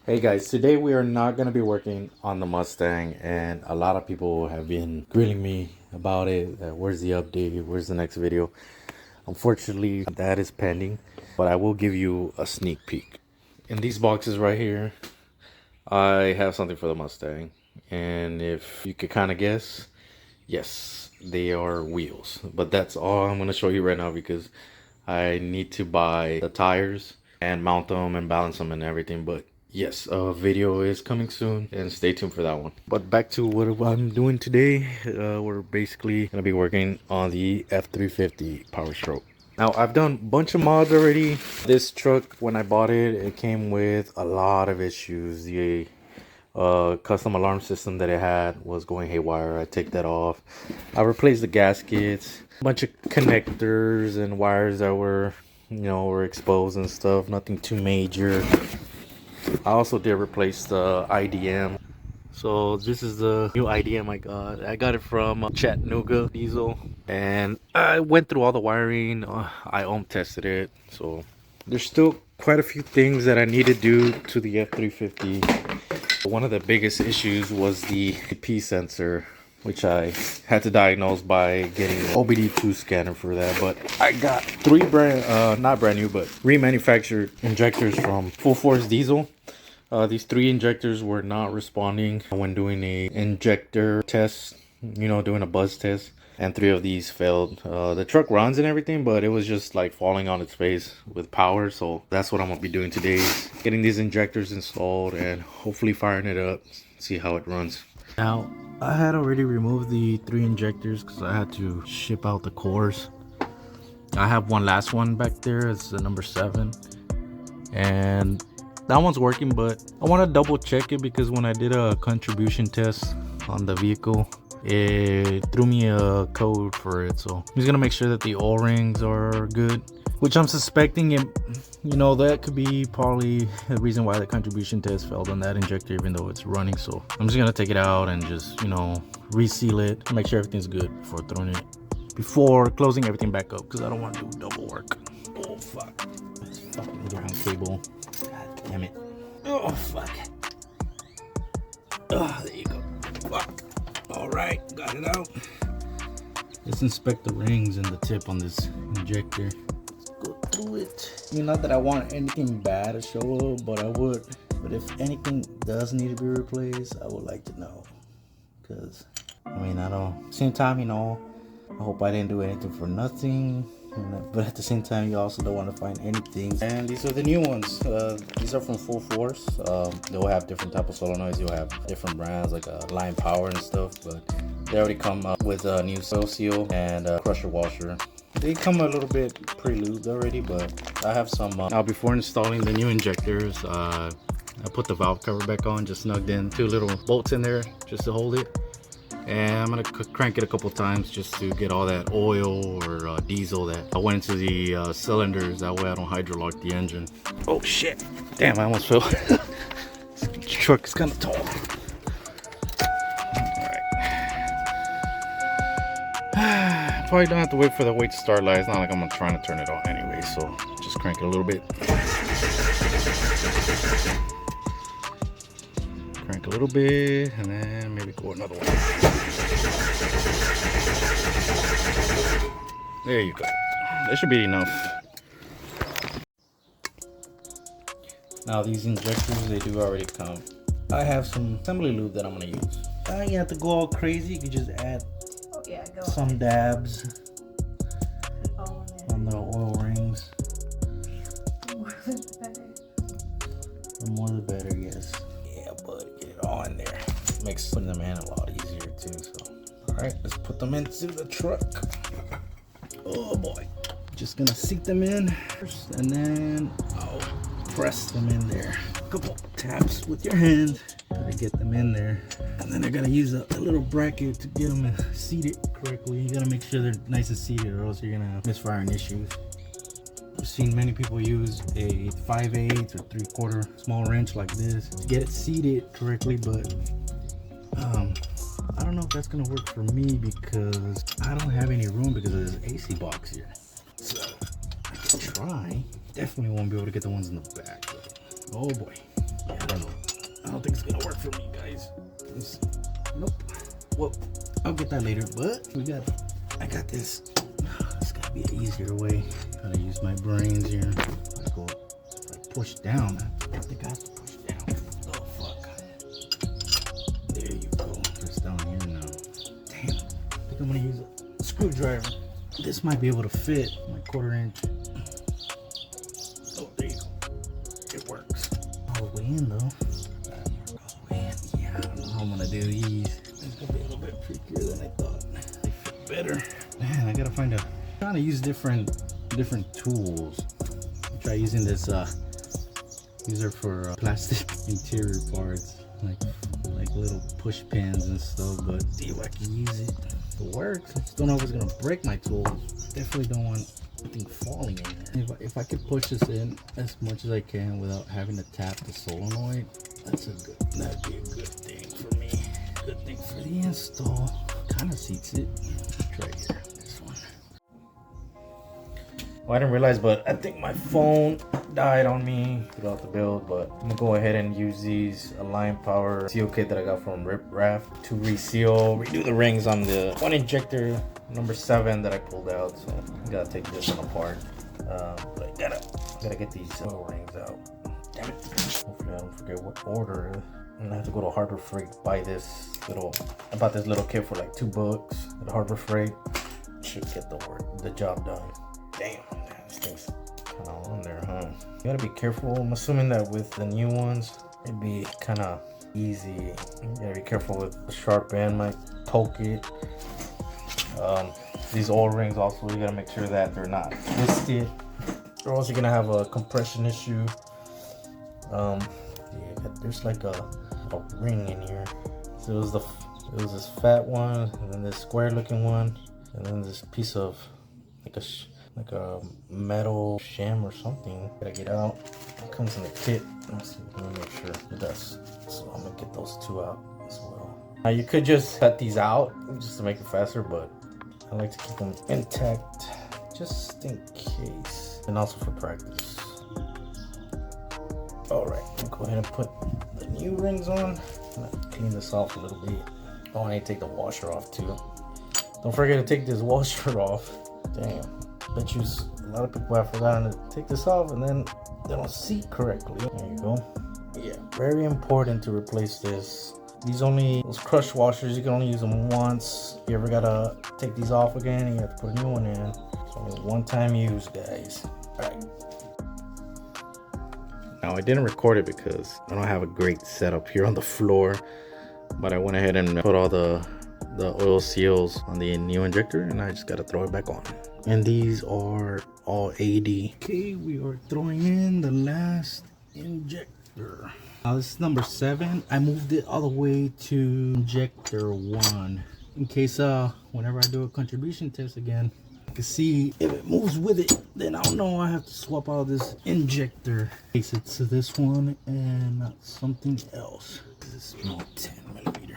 Hey guys, today we are not going to be working on the Mustang, and a lot of people have been grilling me about it. Where's the update? Where's the next video? Unfortunately, that is pending, but I will give you a sneak peek. In these boxes right here, I have something for the Mustang, and if you could kind of guess, yes, they are wheels. But that's all I'm going to show you right now because I need to buy the tires and mount them and balance them and everything. But yes, a video is coming soon and stay tuned for that one. But back to what I'm doing today. We're basically going to be working on the F350 Power Stroke. Now, I've done a bunch of mods already. This truck, when I bought it, it came with a lot of issues. The custom alarm system that it had was going haywire. I take that off. I replaced the gaskets, a bunch of connectors and wires that were exposed and stuff. Nothing too major. I also did replace the IDM. So this is the new IDM I got. I got it from Chattanooga Diesel, and I went through all the wiring. I tested it. So there's still quite a few things that I need to do to the F350. One of the biggest issues was the P sensor, which I had to diagnose by getting an OBD2 scanner for that. But I got three not brand new, but remanufactured injectors from Full Force Diesel. These three injectors were not responding when doing a injector test, doing a buzz test, and three of these failed. The truck runs and everything, but it was just like falling on its face with power. So that's what I'm gonna be doing today, getting these injectors installed and hopefully firing it up, see how it runs. Now, I had already removed the three injectors because I had to ship out the cores. I have one last one back there. It's the number 7, and that one's working, but I want to double check it because when I did a contribution test on the vehicle, it threw me a code for it. So I'm just gonna make sure that the O-rings are good, which I'm suspecting it, that could be probably the reason why the contribution test failed on that injector, even though it's running. So I'm just gonna take it out and just reseal it, make sure everything's good before closing everything back up, because I don't want to do double work. Oh fuck, this fucking ground cable. God damn it. Oh, fuck. Oh, there you go. Fuck. Alright, got it out. Let's inspect the rings and the tip on this injector. Let's go through it. Not that I want anything bad to show up, but I would. But if anything does need to be replaced, I would like to know. Because, I don't. Same time, I hope I didn't do anything for nothing. But at the same time, you also don't want to find anything. And these are the new ones. These are from Full Force. They'll have different type of solenoids. You'll have different brands like Line Power and stuff. But they already come up with a new seal and a crusher washer. They come a little bit pre-lubed already, but I have some. Now, before installing the new injectors, I put the valve cover back on. Just snugged in 2 little bolts in there just to hold it. And I'm gonna crank it a couple times just to get all that oil or diesel that went into the cylinders. That way I don't hydrolock the engine. Oh shit! Damn, I almost fell. This truck is kind of tall. Alright. Probably don't have to wait for the weight to start light. It's not like I'm trying to turn it on anyway, so just crank it a little bit. Crank a little bit, and then maybe go another one. There you go. That should be enough. Now these injectors, they do already come. I have some assembly lube that I'm gonna use. You have to go all crazy. You can just add some dabs on the oil rings. The more the better, yes. Yeah, but get it all in there. Makes putting them in a lot easier too. So, all right, let's put them into the truck. Oh boy, just gonna seat them in first, and then I'll press them in there. A couple taps with your hand, gotta get them in there, and then I gotta use a little bracket to get them seated correctly. You gotta make sure they're nice and seated, or else you're gonna have misfiring issues. I've seen many people use a 5/8 or 3/4 small wrench like this to get it seated correctly, but I don't know if that's gonna work for me because I don't have any room because of this AC box here. So I can try. Definitely won't be able to get the ones in the back, but oh boy, yeah, I don't know. don't think it's gonna work for me, guys. Nope. Well, I'll get that later, but I got this. It's gotta be an easier way. Gotta use my brains here. I go like push down. I think I have to push down. Oh fuck. There you go. Just down here now. Damn. I think I'm gonna use a screwdriver. This might be able to fit my 1/4 inch. Oh, there you go. It works. All the way in though. Yeah, I don't know how I'm gonna do these. It's gonna be a little bit trickier than I thought. They fit better. Man, I gotta find a. I'm trying to use different tools. Try using this. These are for plastic interior parts, like little push pins and stuff. But see if I can use it. It works. I just don't know if it's gonna break my tool. Definitely don't want anything falling in there. If I could push this in as much as I can without having to tap the solenoid, that'd be a good thing for me. Good thing for the install. Kind of seats it. Try here. This one. Well, I didn't realize, but I think my phone died on me throughout the build. But I'm gonna go ahead and use these Alliant Power seal kit that I got from Rip Raft to redo the rings on the one injector number 7 that I pulled out. So I gotta take this one apart. But I gotta get these oil rings out. Damn it! Hopefully I don't forget what order. I'm gonna have to go to Harbor Freight, buy this little. I bought this little kit for like $2 at Harbor Freight. Should get the job done. Damn, this thing's kind of on there, huh? You gotta be careful. I'm assuming that with the new ones, it'd be kind of easy. You gotta be careful with the sharp end, might poke it. These oil rings also, you gotta make sure that they're not twisted, or else you're gonna have a compression issue. Yeah, there's like a ring in here. So it was this fat one, and then this square looking one, and then this piece of like a metal shim or something. Gotta get out. It comes in the kit. Let me make sure it does. So I'm gonna get those 2 out as well. Now you could just cut these out just to make it faster, but I like to keep them intact just in case, and also for practice. Alright, I'll go ahead and put the new rings on. Clean this off a little bit. Oh, I need to take the washer off too. Don't forget to take this washer off. Damn. Bet you a lot of people have forgotten to take this off and then they don't seat correctly. There you go. Yeah, very important to replace this. Those crush washers, you can only use them once. If you ever gotta take these off again, you have to put a new one in. It's only one-time use, guys. Alright. Now I didn't record it because I don't have a great setup here on the floor, but I went ahead and put all the oil seals on the new injector, and I just gotta throw it back on. And these are all 80. Okay, we are throwing in the last injector. Now this is number 7. I moved it all the way to injector 1 in case whenever I do a contribution test again, I can see if it moves with it. Then I'll know I have to swap out this injector. Case it to this one and not something else. This is small 10mm.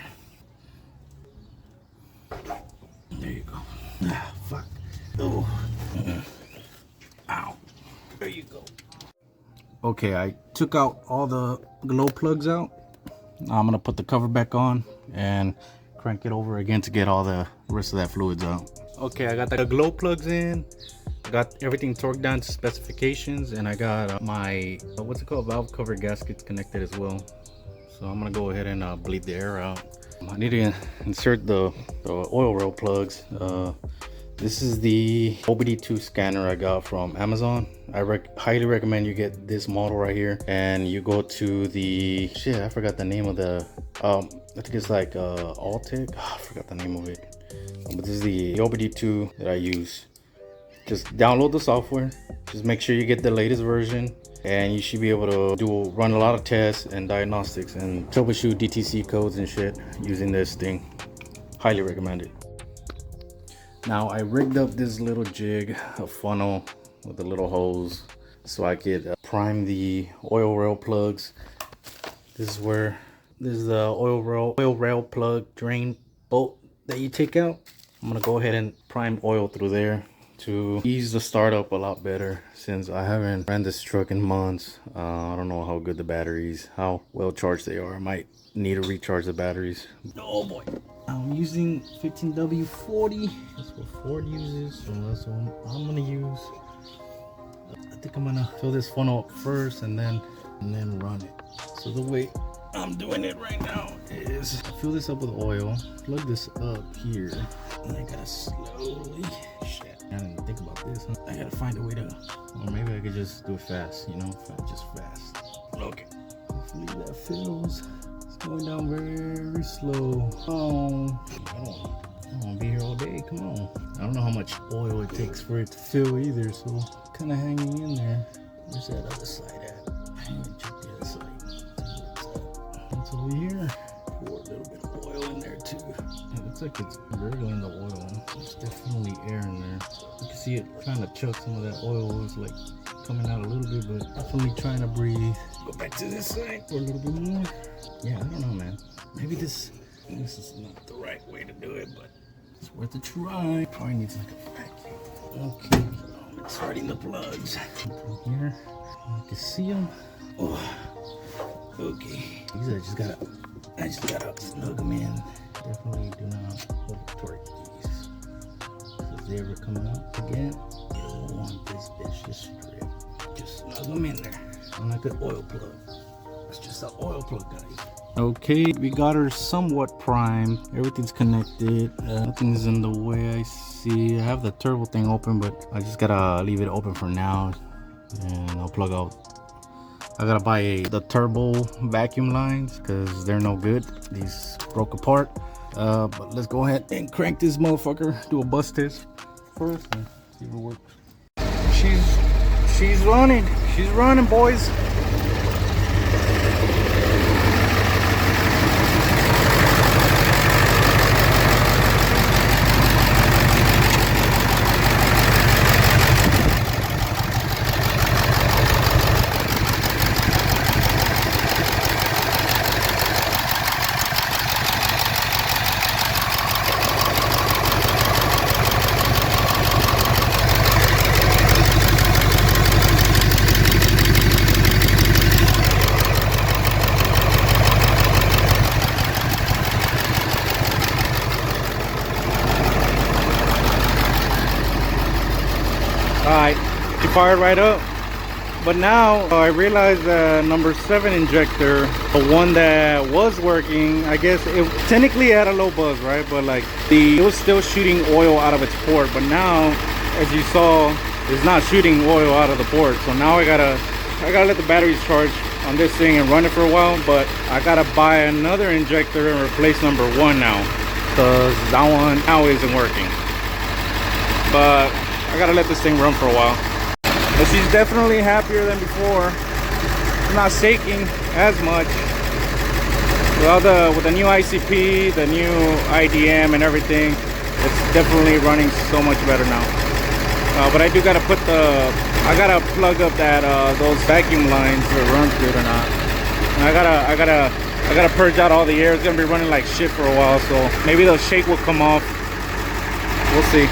There you go. Ah, fuck. Oh. Ow. There you go. Okay, I took out all the glow plugs out. Now I'm gonna put the cover back on and crank it over again to get all the rest of that fluids out. Okay, I got the glow plugs in. I got everything torqued down to specifications, and I got my what's it called, valve cover gaskets connected as well. So I'm gonna go ahead and bleed the air out. I need to insert the oil rail plugs. This is the OBD2 scanner I got from Amazon. I highly recommend you get this model right here, and you go to the I forgot the name of the I think it's like alott. I forgot the name of it, but this is the OBD2 that I use. Just download the software, just make sure you get the latest version, and you should be able to run a lot of tests and diagnostics and troubleshoot DTC codes and shit using this thing. Highly recommend it. Now I rigged up this little jig, a funnel with a little hose, so I could prime the oil rail plugs. This is the oil rail plug drain bolt that you take out. I'm gonna go ahead and prime oil through there to ease the startup a lot better, since I haven't ran this truck in months. I don't know how good the batteries, how well charged they are. I might need to recharge the batteries. Oh boy. I'm using 15W40. That's what Ford uses, so that's what I'm gonna use. I think I'm gonna fill this funnel up first and then run it. So the way I'm doing it right now is fill this up with oil, plug this up here, and I gotta slowly, shit, I didn't think about this. I gotta find a way to, or maybe I could just do it fast, you know, just fast. Okay, hopefully that fills. It's going down very slow. Oh, I don't want to be here all day, come on. I don't know how much oil it takes for it to fill either, so kind of hanging in there. Where's that other side at? I haven't checked the other side. It's over here. Pour a little bit of oil in there too. It looks like it's gurgling the oil. There's definitely air in there. You can see it trying to chuck some of that oil. It's like coming out a little bit, but definitely trying to breathe. Go back to this side for a little bit more. Yeah, I don't know, man. Maybe this is not the right way to do it, but it's worth a try. Probably needs like a vacuum. Okay, starting the plugs. From here, you can see them. Oh. Okay, these I just gotta snug them in. Definitely do not over-torque these. So if they ever come out again, you don't want this bitch to strip. Just snug them in there. I'm like an oil plug. It's just an oil plug, guys. Okay, we got her somewhat primed. Everything's connected. Nothing's in the way I see. I have the turbo thing open, but I just gotta leave it open for now. And I'll plug out. I gotta buy the turbo vacuum lines because they're no good. These broke apart. But let's go ahead and crank this motherfucker. Do a bust test first and see if it works. She's running. She's running, boys. Alright, she fired right up. But now I realized the number 7 injector, the one that was working, I guess it technically had a low buzz, right? But like it was still shooting oil out of its port. But now, as you saw, it's not shooting oil out of the port. So now I gotta let the batteries charge on this thing and run it for a while. But I gotta buy another injector and replace number 1 now, because that one now isn't working. But I gotta let this thing run for a while. But she's definitely happier than before. It's not shaking as much. With the new ICP, the new IDM and everything, it's definitely running so much better now. But I do gotta I gotta plug up those vacuum lines if it runs good or not. And I gotta purge out all the air. It's gonna be running like shit for a while, so maybe the shake will come off. We'll see.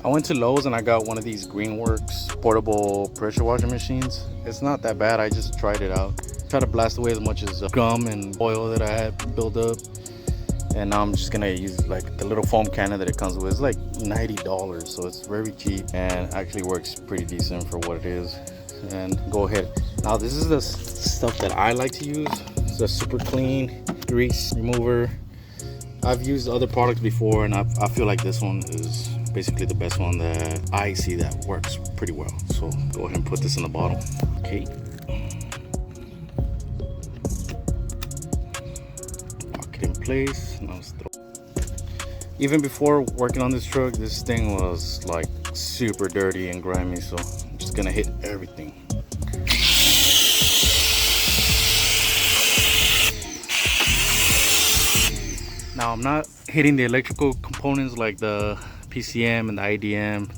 I went to Lowe's and I got one of these Greenworks portable pressure washing machines. It's not that bad. I just tried it out. Try to blast away as much as gum and oil that I had built up. And now I'm just gonna use like the little foam cannon that it comes with. It's like $90, so it's very cheap and actually works pretty decent for what it is. And go ahead. Now this is the stuff that I like to use. It's a super clean grease remover. I've used other products before and I feel like this one is basically the best one that I see that works pretty well. So go ahead and put this in the bottle. Okay. Lock it in place. Now let's throw. Even before working on this truck, this thing was like super dirty and grimy, so I'm just gonna hit everything. Now I'm not hitting the electrical components like the PCM and the IDM.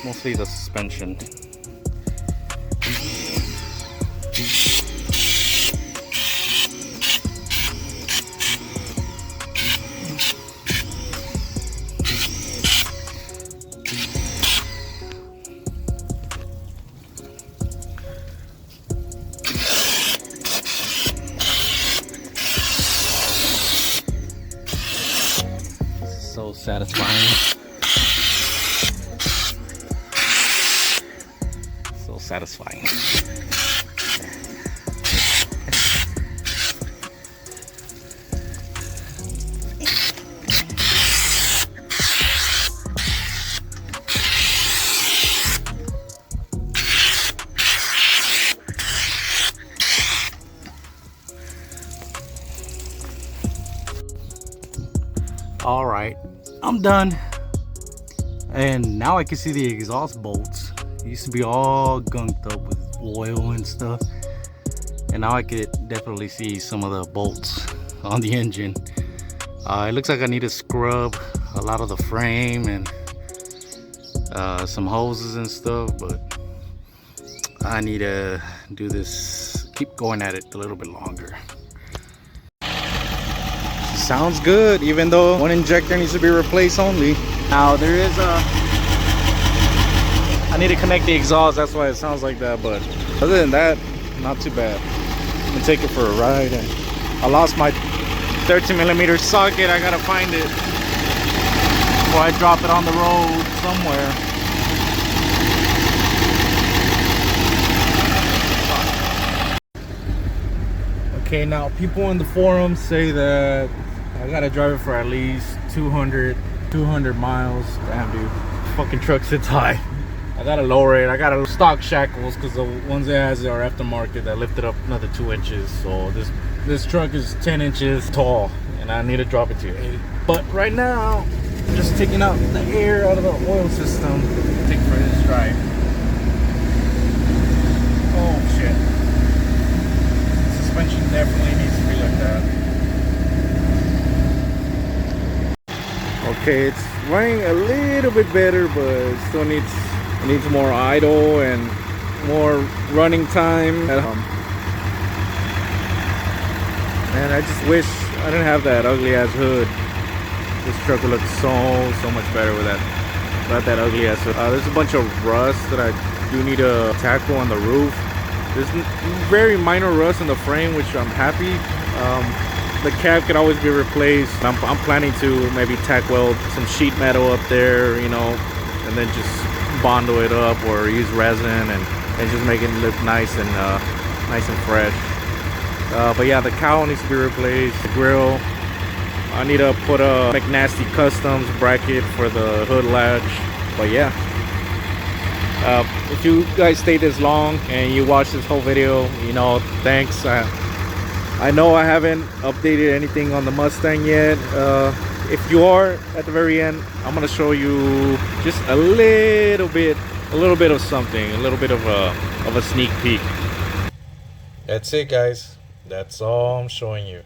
Mostly the suspension. satisfying. So satisfying. All right, I'm done. And now I can see the exhaust bolts. It used to be all gunked up with oil and stuff. And now I could definitely see some of the bolts on the engine. It looks like I need to scrub a lot of the frame and some hoses and stuff, but I need to do this, keep going at it a little bit longer. Sounds good, even though one injector needs to be replaced only. Now there is I need to connect the exhaust, that's why it sounds like that, but other than that, not too bad. I'm gonna take it for a ride, and I lost my 13mm socket. I gotta find it before I drop it on the road somewhere. Okay, now people in the forums say that I gotta drive it for at least 200 miles. Damn, dude, fucking truck sits high. I gotta lower it. I gotta stock shackles because the ones it has are aftermarket that lifted up another 2 inches. So this truck is 10 inches tall, and I need to drop it to 8. But right now, I'm just taking out the air out of the oil system. Take for this drive. Oh shit! Suspension definitely needs to be like that. Okay, it's running a little bit better, but it still needs more idle and more running time. And I just wish I didn't have that ugly ass hood. This truck would look so much better with that, without that ugly ass hood. There's a bunch of rust that I do need to tackle on the roof. There's very minor rust in the frame, which I'm happy. The cab could always be replaced. I'm planning to maybe tack weld some sheet metal up there, you know, and then just bondo it up or use resin and just make it look nice and fresh. But yeah, the cowl needs to be replaced. The grill, I need to put a McNasty Customs bracket for the hood latch. But yeah, if you guys stayed this long and you watched this whole video, you know, thanks. I know I haven't updated anything on the Mustang yet. If you are at the very end, I'm gonna show you just a little bit of something, a little bit of a sneak peek. That's it, guys. That's all I'm showing you.